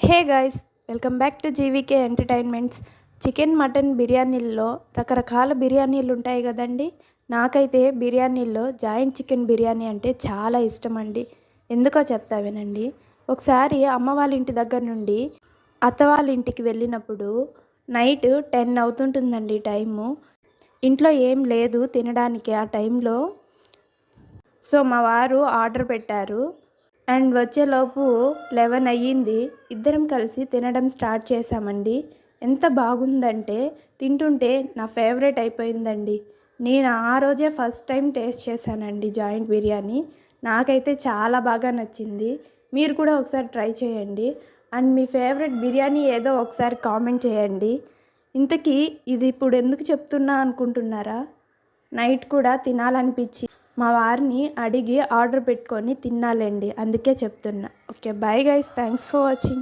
Hey guys, welcome back to GVK entertainments. Chicken mutton బిర్యానీల్లో రకరకాల బిర్యానీలు ఉంటాయి కదండి. నాకైతే బిర్యానీల్లో జాయింట్ చికెన్ బిర్యానీ అంటే చాలా ఇష్టం అండి. ఎందుకో చెప్తా వినండి. ఒకసారి అమ్మ వాళ్ళ ఇంటి దగ్గర నుండి అత్త వాళ్ళ ఇంటికి వెళ్ళినప్పుడు నైట్ 10 అవుతుంటుందండి టైము. ఇంట్లో ఏం లేదు తినడానికి ఆ టైంలో. సో మా వారు ఆర్డర్ పెట్టారు అండ్ వచ్చేలోపు 11 అయ్యింది. ఇద్దరం కలిసి తినడం స్టార్ట్ చేశామండి. ఎంత బాగుందంటే తింటుంటే నా ఫేవరెట్ అయిపోయిందండి. నేను ఆ రోజే ఫస్ట్ టైం టేస్ట్ చేశానండి జాయింట్ బిర్యానీ. నాకైతే చాలా బాగా నచ్చింది. మీరు కూడా ఒకసారి ట్రై చేయండి. అండ్ మీ ఫేవరెట్ బిర్యానీ ఏదో ఒకసారి కామెంట్ చేయండి. ఇంతకీ ఇది ఇప్పుడు ఎందుకు చెప్తున్నా అనుకుంటున్నారా? నైట్ కూడా తినాలనిపించి మా వారిని అడిగి ఆర్డర్ పెట్టుకొని తినాలండి, అందుకే చెప్తున్నా. Okay, bye guys, thanks for watching.